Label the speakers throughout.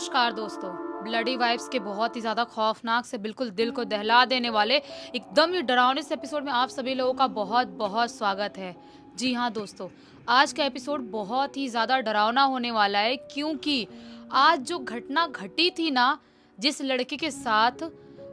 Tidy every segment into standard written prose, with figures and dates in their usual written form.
Speaker 1: नमस्कार दोस्तों। Bloody vibes के बहुत ही ज़्यादा खौफनाक से बिल्कुल दिल को दहला देने वाले एकदम ही डरावने से एपिसोड में आप सभी लोगों का बहुत बहुत स्वागत है। जी हाँ दोस्तों, आज का एपिसोड बहुत ही ज़्यादा डरावना होने वाला है क्योंकि आज जो घटना घटी थी ना, जिस लड़के के साथ,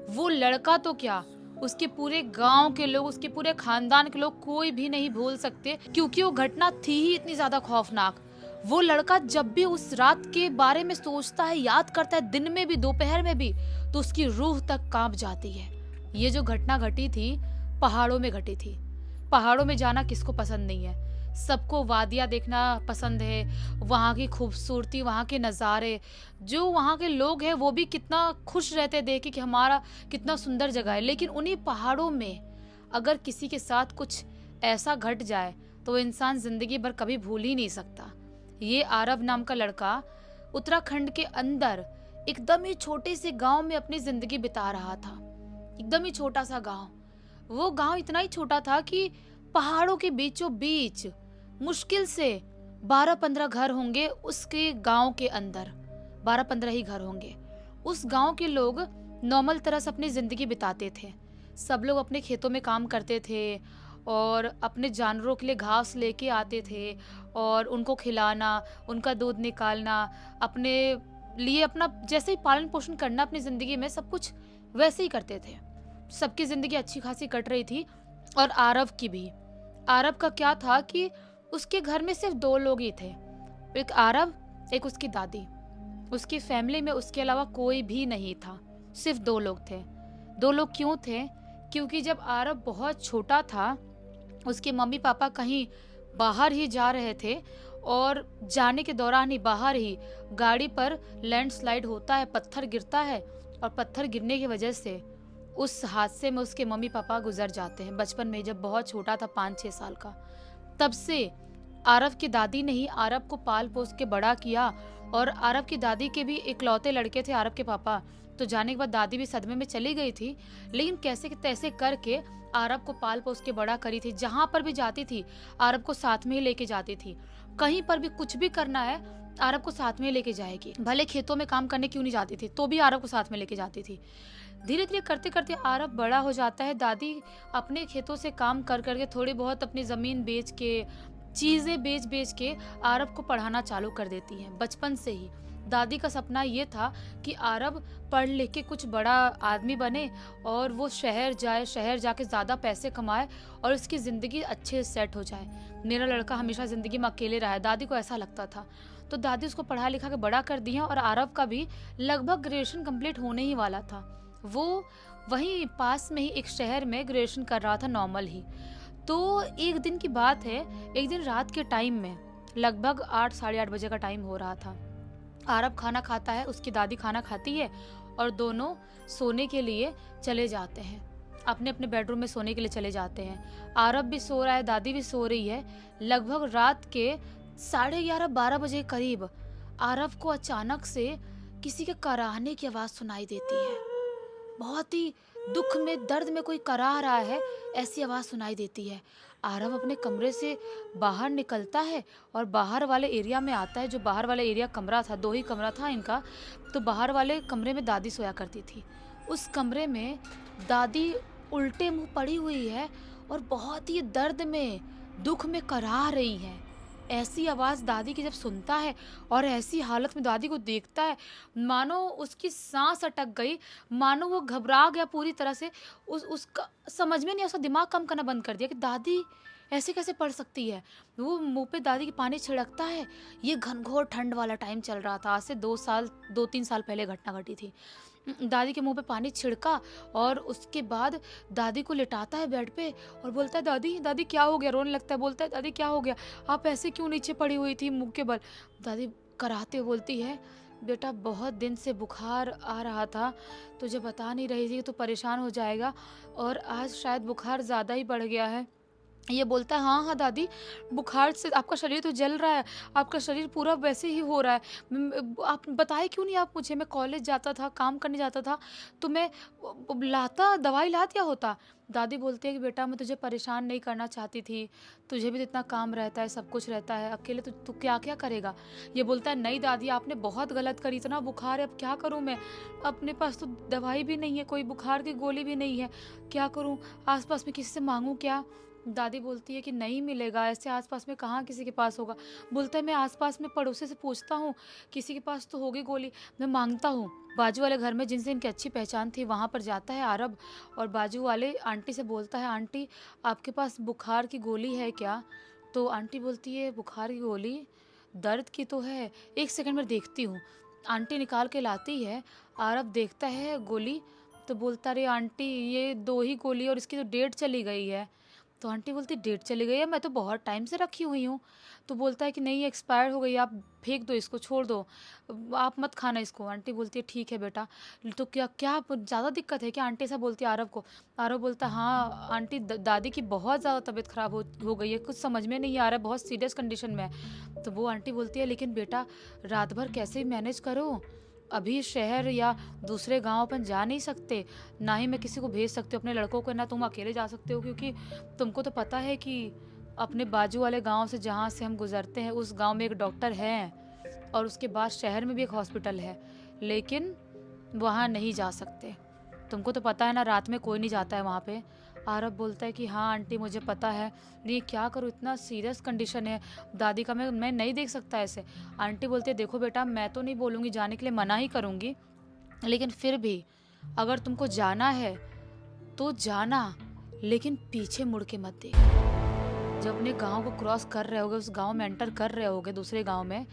Speaker 1: वो लड़का तो क्या, उसके पूरे गांव के लोग, उसके पूरे खानदान के लोग कोई भी नहीं भूल सकते क्योंकि वो घटना थी ही इतनी ज़्यादा खौफनाक। वो लड़का जब भी उस रात के बारे में सोचता है, याद करता है, दिन में भी दोपहर में भी, तो उसकी रूह तक कांप जाती है। ये जो घटना घटी थी, पहाड़ों में घटी थी। पहाड़ों में जाना किसको पसंद नहीं है? सबको वादियाँ देखना पसंद है, वहाँ की खूबसूरती, वहाँ के नज़ारे, जो वहाँ के लोग हैं वो भी कितना खुश रहते हैं देख के कि हमारा कितना सुंदर जगह है। लेकिन उन्हीं पहाड़ों में अगर किसी के साथ कुछ ऐसा घट जाए तो वो इंसान ज़िंदगी भर कभी भूल ही नहीं सकता। ये आरव नाम का लड़का उत्तराखंड के अंदर एकदम ही छोटे से गांव में अपनी जिंदगी बिता रहा था। एकदम ही छोटा सा गांव। वो गांव इतना ही छोटा था कि पहाड़ों के बीचों बीच मुश्किल से 12-15 घर होंगे उसके गांव के अंदर। 12-15 ही घर होंगे। उस गांव के लोग नॉर्मल तरह से अपनी जिंदगी बिताते थे। सब लोग अपने खेतों में काम करते थे और अपने जानवरों के लिए घास लेके आते थे और उनको खिलाना, उनका दूध निकालना, अपने लिए अपना जैसे ही पालन पोषण करना अपनी ज़िंदगी में, सब कुछ वैसे ही करते थे। सबकी ज़िंदगी अच्छी खासी कट रही थी और आरव की भी। आरव का क्या था कि उसके घर में सिर्फ 2 लोग ही थे। एक आरव, एक उसकी दादी। उसकी फैमिली में उसके अलावा कोई भी नहीं था। सिर्फ 2 लोग थे। 2 लोग क्यों थे? क्योंकि जब आरव बहुत छोटा था, उसके मम्मी पापा कहीं बाहर ही जा रहे थे और जाने के दौरान ही बाहर ही गाड़ी पर लैंडस्लाइड होता है, पत्थर गिरता है और पत्थर गिरने की वजह से उस हादसे में उसके मम्मी पापा गुजर जाते हैं बचपन में, जब बहुत छोटा था, 5-6 साल का। तब से आरव की दादी ने ही आरव को पाल पोस के बड़ा किया और आरव की दादी के भी इकलौते लड़के थे आरव के पापा। तो जाने के बाद दादी भी सदमे में चली गई थी, लेकिन कैसे तैसे करके आरव को पाल पोस के बड़ा करी थी। जहां पर भी जाती थी आरव को साथ में ही लेके जाती थी। कहीं पर भी कुछ भी करना है आरव को साथ में लेके जाएगी। भले खेतों में काम करने क्यों नहीं जाती थी तो भी आरव को साथ में लेके जाती थी। धीरे धीरे करते करते आरव बड़ा हो जाता है। दादी अपने खेतों से काम कर करके, थोड़ी बहुत अपनी जमीन बेच के, चीजें बेच बेच के आरव को पढ़ाना चालू कर देती है बचपन से ही। दादी का सपना ये था कि आरव पढ़ लिख के कुछ बड़ा आदमी बने और वो शहर जाए, शहर जाके ज़्यादा पैसे कमाए और उसकी ज़िंदगी अच्छे से सेट हो जाए। मेरा लड़का हमेशा ज़िंदगी में अकेले रहा है, दादी को ऐसा लगता था। तो दादी उसको पढ़ा लिखा के बड़ा कर दी है और आरव का भी लगभग ग्रेजुएशन कंप्लीट होने ही वाला था। वो वहीं पास में ही एक शहर में ग्रेजुएशन कर रहा था, नॉर्मल ही। तो एक दिन की बात है, एक दिन रात के टाइम में लगभग 8 साढ़े 8 बजे का टाइम हो रहा था। आरव खाना खाता है, उसकी दादी खाना खाती है और दोनों सोने के लिए चले जाते हैं। अपने अपने बेडरूम में सोने के लिए चले जाते हैं। आरव भी सो रहा है, दादी भी सो रही है। लगभग रात के 11:30-12 बजे करीब आरव को अचानक से किसी के कराहने की आवाज़ सुनाई देती है। बहुत ही दुख में, दर्द में कोई कराह रहा है, ऐसी आवाज़ सुनाई देती है। आरव अपने कमरे से बाहर निकलता है और बाहर वाले एरिया में आता है। जो बाहर वाला एरिया कमरा था, 2 ही कमरा था इनका, तो बाहर वाले कमरे में दादी सोया करती थी। उस कमरे में दादी उल्टे मुंह पड़ी हुई है और बहुत ही दर्द में, दुख में कराह रही है। ऐसी आवाज़ दादी की जब सुनता है और ऐसी हालत में दादी को देखता है, मानो उसकी सांस अटक गई, मानो वो घबरा गया पूरी तरह से। उसका समझ में नहीं, उसका दिमाग काम करना बंद कर दिया कि दादी ऐसे कैसे पढ़ सकती है। वो मुंह पे दादी के पानी छिड़कता है। ये घनघोर ठंड वाला टाइम चल रहा था, आज से 2-3 साल पहले घटना घटी थी। दादी के मुंह पे पानी छिड़का और उसके बाद दादी को लिटाता है बेड पे और बोलता है, दादी दादी क्या हो गया? रोने लगता है, बोलता है, दादी क्या हो गया? आप ऐसे क्यों नीचे पड़ी हुई थी मुंह के बल? दादी कराहते हुए बोलती है, बेटा बहुत दिन से बुखार आ रहा था, तुझे बता नहीं रही थी तो परेशान हो जाएगा और आज शायद बुखार ज़्यादा ही बढ़ गया है। ये बोलता है, हाँ हाँ दादी, बुखार से आपका शरीर तो जल रहा है, आपका शरीर पूरा वैसे ही हो रहा है। आप बताए क्यों नहीं आप मुझे? मैं कॉलेज जाता था, काम करने जाता था, तो मैं लाता, दवाई ला दिया होता। दादी बोलती है कि बेटा मैं तुझे परेशान नहीं करना चाहती थी, तुझे भी तो इतना काम रहता है, सब कुछ रहता है, अकेले तू क्या क्या करेगा। ये बोलता है, नहीं दादी आपने बहुत गलत करी, इतना बुखार है, अब क्या करूँ मैं, अपने पास तो दवाई भी नहीं है, कोई बुखार की गोली भी नहीं है, क्या करूँ, आसपास में किसी से मांगूँ क्या। दादी बोलती है कि नहीं मिलेगा, ऐसे आसपास में कहाँ किसी के पास होगा। बोलता है, मैं आसपास में पड़ोसी से पूछता हूँ, किसी के पास तो होगी गोली, मैं मांगता हूँ। बाजू वाले घर में जिनसे इनकी अच्छी पहचान थी वहाँ पर जाता है आरब, और बाजू वाले आंटी से बोलता है, आंटी आपके पास बुखार की गोली है क्या। तो आंटी बोलती है, बुखार की गोली, दर्द की तो है, एक सेकंड में देखती हूँ। आंटी निकाल के लाती है, आरब देखता है गोली, तो बोलता, अरे आंटी ये 2 ही गोली और इसकी तो डेट चली गई है। तो आंटी बोलती, डेट चली गई है, मैं तो बहुत टाइम से रखी हुई हूँ। तो बोलता है कि नहीं, एक्सपायर हो गई, आप फेंक दो इसको, छोड़ दो, आप मत खाना इसको। आंटी बोलती है, ठीक है बेटा। तो क्या क्या ज़्यादा दिक्कत है क्या, आंटी ऐसा बोलती है आरव को। आरव बोलता है, हाँ आंटी, दादी की बहुत ज़्यादा तबीयत ख़राब हो गई है, कुछ समझ में नहीं आ रहा है, बहुत सीरियस कंडीशन में है। तो वो आंटी बोलती है, लेकिन बेटा रात भर कैसे मैनेज करो, अभी शहर या दूसरे गांव अपन जा नहीं सकते, ना ही मैं किसी को भेज सकती हूँ अपने लड़कों को, ना तुम अकेले जा सकते हो, क्योंकि तुमको तो पता है कि अपने बाजू वाले गांव से जहाँ से हम गुजरते हैं उस गांव में एक डॉक्टर है, और उसके बाद शहर में भी एक हॉस्पिटल है, लेकिन वहाँ नहीं जा सकते। तुमको तो पता है ना, रात में कोई नहीं जाता है वहाँ पे। आरब बोलता है कि हाँ आंटी मुझे पता है, नहीं क्या करूँ, इतना सीरियस कंडीशन है दादी का, मैं नहीं देख सकता ऐसे। आंटी बोलती है, देखो बेटा मैं तो नहीं बोलूँगी जाने के लिए, मना ही करूँगी, लेकिन फिर भी अगर तुमको जाना है तो जाना, लेकिन पीछे मुड़ के मत देखना। जब अपने गांव को क्रॉस कर रहे होगे, उस गांव में एंटर कर रहे होगे दूसरे गांव में,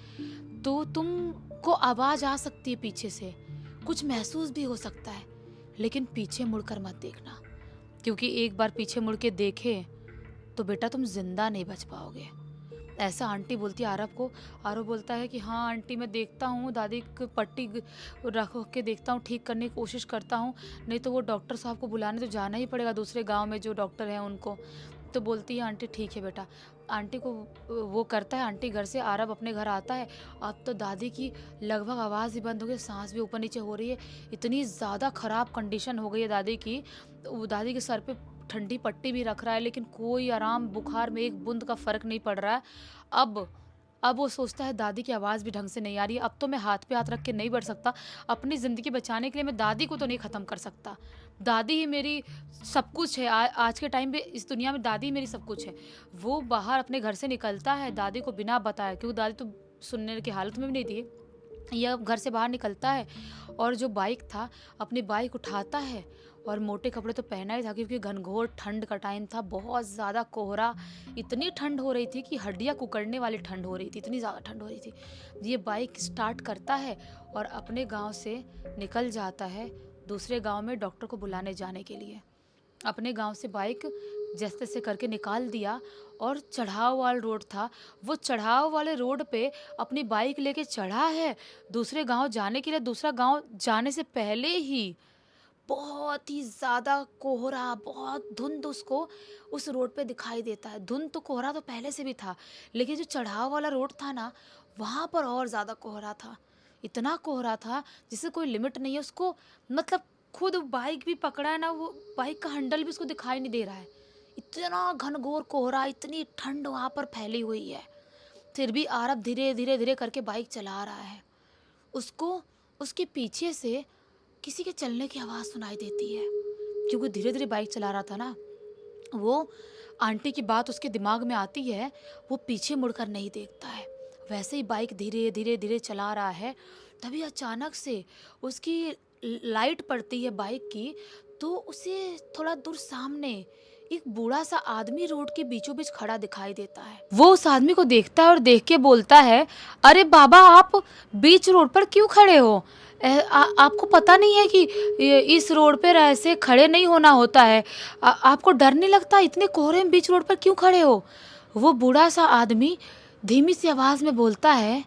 Speaker 1: तो तुमको आवाज आ सकती है पीछे से, कुछ महसूस भी हो सकता है, लेकिन पीछे मुड़कर मत देखना, क्योंकि एक बार पीछे मुड़ के देखे तो बेटा तुम जिंदा नहीं बच पाओगे। ऐसा आंटी बोलती है आरव को। आरव बोलता है कि हाँ आंटी मैं देखता हूँ, दादी की पट्टी रख के देखता हूँ, ठीक करने की कोशिश करता हूँ, नहीं तो वो डॉक्टर साहब को बुलाने तो जाना ही पड़ेगा, दूसरे गांव में जो डॉक्टर हैं उनको। तो बोलती है आंटी, ठीक है बेटा। आंटी को वो करता है, आंटी घर से, आरव अपने घर आता है। अब तो दादी की लगभग आवाज़ ही बंद हो गई, सांस भी ऊपर नीचे हो रही है, इतनी ज़्यादा ख़राब कंडीशन हो गई है दादी की। तो वो दादी के सर पे ठंडी पट्टी भी रख रहा है, लेकिन कोई आराम, बुखार में एक बूंद का फ़र्क नहीं पड़ रहा है। अब अब वो सोचता है, दादी की आवाज़ भी ढंग से नहीं आ रही है, अब तो मैं हाथ पे हाथ रख के नहीं बढ़ सकता, अपनी ज़िंदगी बचाने के लिए मैं दादी को तो नहीं ख़त्म कर सकता, दादी ही मेरी सब कुछ है। आज के टाइम पे इस दुनिया में दादी मेरी सब कुछ है। वो बाहर अपने घर से निकलता है दादी को बिना बताए, क्योंकि दादी तो सुनने की हालत में भी नहीं थी। यह घर से बाहर निकलता है, और जो बाइक था, अपनी बाइक उठाता है, और मोटे कपड़े तो पहना ही था क्योंकि घनघोर ठंड का टाइम था, बहुत ज़्यादा कोहरा, इतनी ठंड हो रही थी कि हड्डियाँ कुकड़ने वाली ठंड हो रही थी, इतनी ज़्यादा ठंड हो रही थी। ये बाइक स्टार्ट करता है और अपने गांव से निकल जाता है दूसरे गांव में डॉक्टर को बुलाने जाने के लिए। अपने गांव से बाइक जैसे तैसे करके निकाल दिया, और चढ़ाव वाला रोड था, वो चढ़ाव वाले रोड पे अपनी बाइक लेके चढ़ा है दूसरे गांव जाने के लिए। दूसरा गांव जाने से पहले ही बहुत ही ज़्यादा कोहरा, बहुत धुंध उसको उस रोड पे दिखाई देता है। धुंध तो, कोहरा तो पहले से भी था, लेकिन जो चढ़ाव वाला रोड था ना, वहाँ पर और ज़्यादा कोहरा था, इतना कोहरा था जिससे कोई लिमिट नहीं है उसको। मतलब खुद बाइक भी पकड़ा है ना, वो बाइक का हैंडल भी उसको दिखाई नहीं दे रहा है, इतना घनघोर कोहरा, इतनी ठंड वहाँ पर फैली हुई है। फिर भी आरब धीरे धीरे धीरे करके बाइक चला रहा है। उसको उसके पीछे से किसी के चलने की आवाज़ सुनाई देती है, क्योंकि धीरे धीरे बाइक चला रहा था ना। वो आंटी की बात उसके दिमाग में आती है, वो पीछे मुड़कर नहीं देखता है, वैसे ही बाइक धीरे धीरे धीरे चला रहा है। तभी अचानक से उसकी लाइट पड़ती है बाइक की, तो उसे थोड़ा दूर सामने एक बूढ़ा सा आदमी रोड के बीचों बीच खड़ा दिखाई देता है। वो उस आदमी को देखता है और देख के बोलता है, अरे बाबा आप बीच रोड पर क्यों खड़े हो? आपको पता नहीं है कि इस रोड पर ऐसे खड़े नहीं होना होता है? आपको डर नहीं लगता? इतने कोहरे में बीच रोड पर क्यों खड़े हो? वो बूढ़ा सा आदमी धीमी सी आवाज में बोलता है,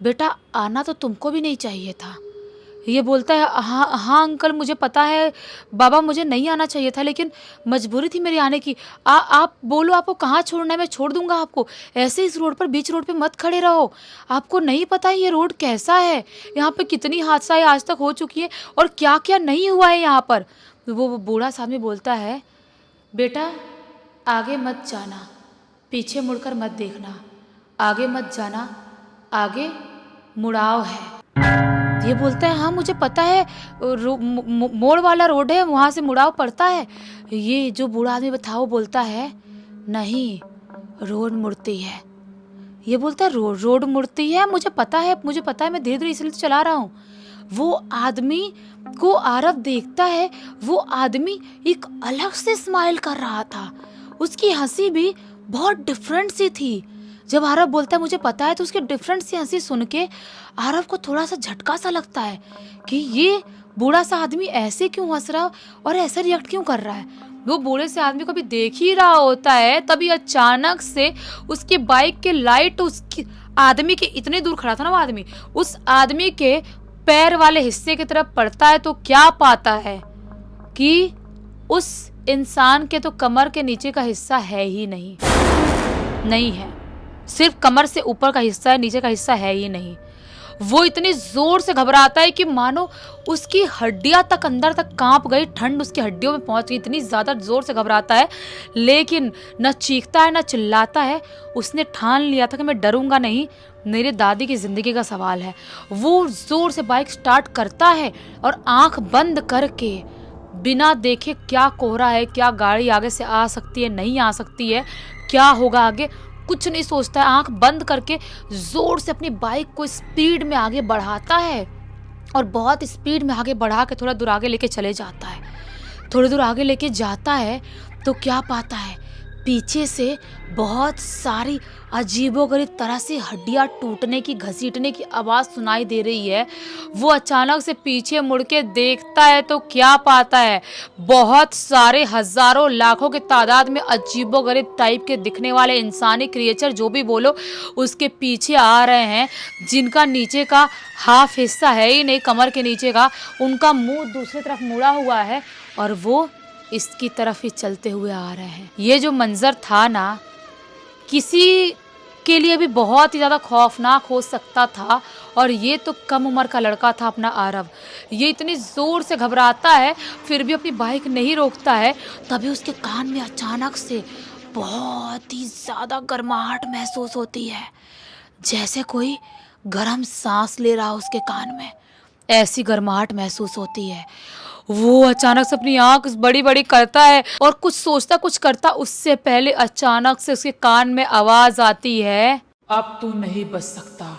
Speaker 1: बेटा आना तो तुमको भी नहीं चाहिए था, ये बोलता है, हाँ हाँ अंकल मुझे पता है, बाबा मुझे नहीं आना चाहिए था लेकिन मजबूरी थी मेरी आने की। आप बोलो आपको कहाँ छोड़ना है, मैं छोड़ दूंगा आपको। ऐसे इस रोड पर, बीच रोड पे मत खड़े रहो। आपको नहीं पता ये रोड कैसा है, यहाँ पे कितनी हादसाएं आज तक हो चुकी है और क्या क्या नहीं हुआ है यहाँ पर। वो बूढ़ा सा आदमी बोलता है, बेटा आगे मत जाना, पीछे मुड़कर मत देखना, आगे मत जाना, आगे मुड़ाव है। ये बोलता है, हाँ मुझे पता है, मोड़ वाला रोड है, वहाँ से मुड़ाव पड़ता है। ये जो बूढ़ा आदमी था वो बोलता है, नहीं रोड मुड़ती है। ये बोलता है, रोड मुड़ती है, मुझे पता है, मैं धीरे धीरे इसलिए तो चला रहा हूँ। वो आदमी को आरव देखता है, वो आदमी एक अलग से स्माइल कर रहा था, उसकी हंसी भी बहुत डिफरेंट सी थी। जब आरव बोलता है मुझे पता है, तो उसकी डिफरेंट सी हंसी सुन के आरव को थोड़ा सा झटका सा लगता है कि ये बूढ़ा सा आदमी ऐसे क्यों हंस रहा और ऐसे रिएक्ट क्यों कर रहा है। वो बूढ़े से आदमी को भी देख ही रहा होता है, तभी अचानक से उसकी बाइक के लाइट उसकी आदमी के, इतने दूर खड़ा था ना वो आदमी, उस आदमी के पैर वाले हिस्से की तरफ पड़ता है। तो क्या पाता है कि उस इंसान के तो कमर के नीचे का हिस्सा है ही नहीं है, सिर्फ कमर से ऊपर का हिस्सा है, नीचे का हिस्सा है ही नहीं। वो इतनी जोर से घबराता है कि मानो उसकी हड्डियां तक अंदर तक कांप गई, ठंड उसकी हड्डियों में पहुंच गई, इतनी ज्यादा जोर से घबराता है। लेकिन न चीखता है न चिल्लाता है। उसने ठान लिया था कि मैं डरूंगा नहीं, मेरे दादी की जिंदगी का सवाल है। वो जोर से बाइक स्टार्ट करता है और आंख बंद करके बिना देखे क्या कोहरा है, क्या गाड़ी आगे से आ सकती है, नहीं आ सकती है, क्या होगा आगे, कुछ नहीं सोचता है। आंख बंद करके जोर से अपनी बाइक को स्पीड में आगे बढ़ाता है और बहुत स्पीड में आगे बढ़ा के थोड़ा दूर आगे लेके चले जाता है। थोड़ी दूर आगे लेके जाता है तो क्या पाता है, पीछे से बहुत सारी अजीबोगरीब तरह से हड्डियां टूटने की, घसीटने की आवाज़ सुनाई दे रही है। वो अचानक से पीछे मुड़ के देखता है तो क्या पाता है, बहुत सारे हजारों लाखों की तादाद में अजीबोगरीब टाइप के दिखने वाले इंसानी क्रिएचर, जो भी बोलो, उसके पीछे आ रहे हैं, जिनका नीचे का हाफ हिस्सा है ही नहीं, कमर के नीचे का, उनका मुंह दूसरी तरफ मुड़ा हुआ है और वो इसकी तरफ ही चलते हुए आ रहे हैं। ये जो मंजर था ना, किसी के लिए भी बहुत ही ज़्यादा खौफनाक हो सकता था। और ये तो कम उम्र का लड़का था अपना आरव, ये इतनी ज़ोर से घबराता है फिर भी अपनी बाइक नहीं रोकता है। तभी उसके कान में अचानक से बहुत ही ज़्यादा गर्माहट महसूस होती है, जैसे कोई गर्म सांस ले रहा हो उसके कान में, ऐसी गर्माहट महसूस होती है। वो अचानक से अपनी आंख बड़ी बड़ी करता है और कुछ सोचता कुछ करता उससे पहले अचानक से उसके कान में आवाज आती है,
Speaker 2: अब तू नहीं बच सकता,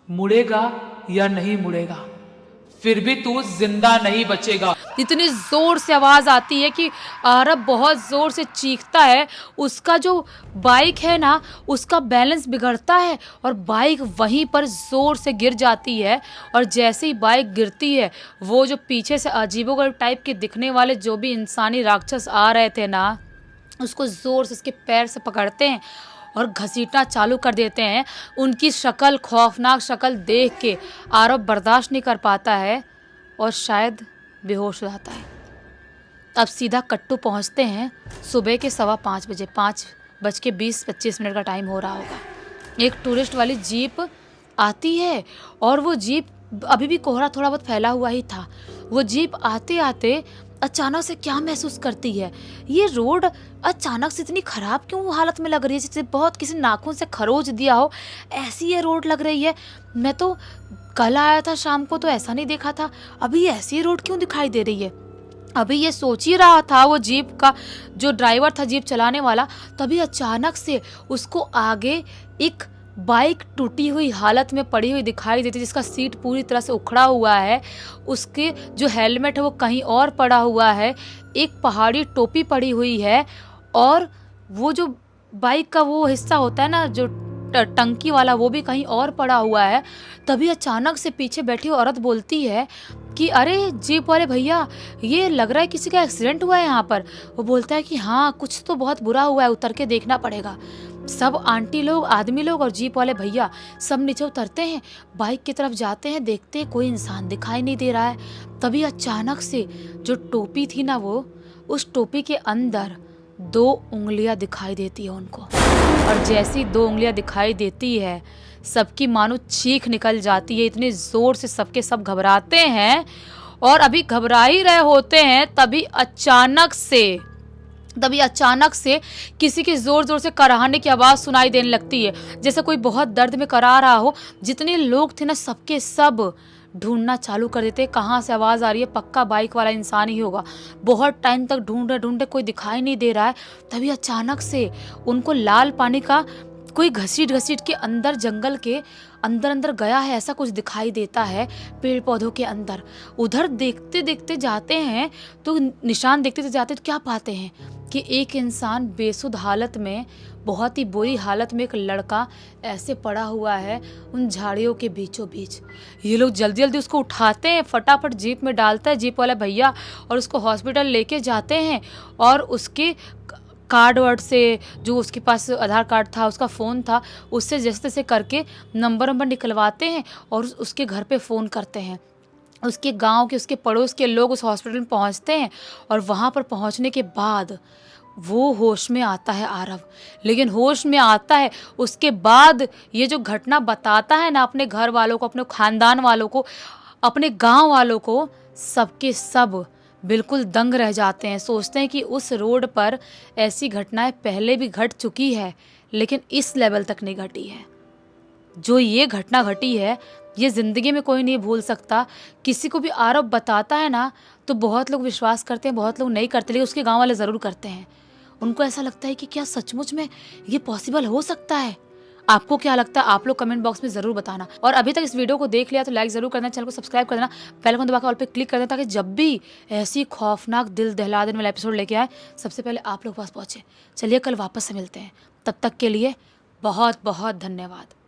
Speaker 2: मुड़ेगा या नहीं मुड़ेगा, फिर भी तू जिंदा नहीं बचेगा।
Speaker 1: इतनी जोर से आवाज आती है कि आरव बहुत जोर से चीखता है। उसका जो बाइक है ना, उसका बैलेंस बिगड़ता है और बाइक वहीं पर जोर से गिर जाती है। और जैसे ही बाइक गिरती है, वो जो पीछे से अजीबोगरीब टाइप के दिखने वाले जो भी इंसानी राक्षस आ रहे थे ना, उसको जोर से उसके पैर से पकड़ते हैं और घसीटना चालू कर देते हैं। उनकी शक्ल, खौफनाक शक्ल देख के आरव बर्दाश्त नहीं कर पाता है और शायद बेहोश हो जाता है। अब सीधा कट्टू पहुंचते हैं सुबह के 5:15 बजे, 5:20-25 का टाइम हो रहा होगा। एक टूरिस्ट वाली जीप आती है और वो जीप, अभी भी कोहरा थोड़ा बहुत फैला हुआ ही था, वो जीप आते आते अचानक से क्या महसूस करती है, ये रोड अचानक से इतनी खराब क्यों हालत में लग रही है, जैसे बहुत किसी नाखून से खरोच दिया हो, ऐसी ये रोड लग रही है। मैं तो कल आया था शाम को तो ऐसा नहीं देखा था, अभी ऐसी रोड क्यों दिखाई दे रही है। अभी ये सोच ही रहा था वो जीप का जो ड्राइवर था, जीप चलाने वाला, तभी अचानक से उसको आगे एक बाइक टूटी हुई हालत में पड़ी हुई दिखाई देती, जिसका सीट पूरी तरह से उखड़ा हुआ है, उसके जो हेलमेट है वो कहीं और पड़ा हुआ है, एक पहाड़ी टोपी पड़ी हुई है और वो जो बाइक का वो हिस्सा होता है ना, जो टंकी वाला वो भी कहीं और पड़ा हुआ है। तभी अचानक से पीछे बैठी औरत बोलती है कि अरे जीप वाले भैया, ये लग रहा है किसी का एक्सीडेंट हुआ है यहाँ पर। वो बोलता है कि हाँ, कुछ तो बहुत बुरा हुआ है, उतर के देखना पड़ेगा। सब आंटी लोग, आदमी लोग और जीप वाले भैया सब नीचे उतरते हैं, बाइक की तरफ जाते हैं, देखते हैं कोई इंसान दिखाई नहीं दे रहा है। तभी अचानक से जो टोपी थी ना, वो उस टोपी के अंदर 2 उंगलियां दिखाई देती है उनको। और जैसी 2 उंगलियां दिखाई देती है, सबकी मानो चीख निकल जाती है। इतने जोर से सबके सब घबराते हैं और अभी घबरा ही रहे होते हैं, तभी अचानक से किसी के जोर जोर से कराहने की आवाज़ सुनाई देने लगती है, जैसे कोई बहुत दर्द में करा रहा हो। जितने लोग थे ना, सबके सब ढूंढना चालू कर देते, कहाँ से आवाज़ आ रही है, पक्का बाइक वाला इंसान ही होगा। बहुत टाइम तक ढूंढे कोई दिखाई नहीं दे रहा है। तभी अचानक से उनको लाल पानी का कोई घसीट के अंदर, जंगल के अंदर गया है ऐसा कुछ दिखाई देता है, पेड़ पौधों के अंदर। उधर देखते देखते जाते हैं तो निशान देखते जाते तो क्या पाते हैं कि एक इंसान बेसुध हालत में, बहुत ही बुरी हालत में एक लड़का ऐसे पड़ा हुआ है उन झाड़ियों के बीचों बीच। ये लोग जल्दी जल्दी उसको उठाते हैं, फटाफट जीप में डालता है जीप वाला भैया और उसको हॉस्पिटल लेके जाते हैं। और उसके कार्ड वर्ड से, जो उसके पास आधार कार्ड था, उसका फ़ोन था, उससे जैसे तैसे करके नंबर निकलवाते हैं और उसके घर पे फ़ोन करते हैं। उसके गांव के, उसके पड़ोस के लोग उस हॉस्पिटल में पहुंचते हैं और वहां पर पहुंचने के बाद वो होश में आता है आरव। लेकिन होश में आता है उसके बाद ये जो घटना बताता है ना अपने घर वालों को, अपने खानदान वालों को, अपने गांव वालों को, सबके सब बिल्कुल दंग रह जाते हैं। सोचते हैं कि उस रोड पर ऐसी घटनाएं पहले भी घट चुकी है, लेकिन इस लेवल तक नहीं घटी है। जो ये घटना घटी है, ये ज़िंदगी में कोई नहीं भूल सकता। किसी को भी आरोप बताता है ना, तो बहुत लोग विश्वास करते हैं, बहुत लोग नहीं करते, लेकिन उसके गांव वाले ज़रूर करते हैं। उनको ऐसा लगता है कि क्या सचमुच में ये पॉसिबल हो सकता है। आपको क्या लगता है, आप लोग कमेंट बॉक्स में ज़रूर बताना। और अभी तक इस वीडियो को देख लिया तो लाइक ज़रूर करना, चैनल को सब्सक्राइब कर देना, बेल आइकन दबा के ऑल पे क्लिक कर देना, ताकि जब भी ऐसी खौफनाक, दिल दहला देने वाला एपिसोड लेके आए, सबसे पहले आप लोग पास पहुँचे। चलिए कल वापस से मिलते हैं, तब तक के लिए बहुत बहुत धन्यवाद।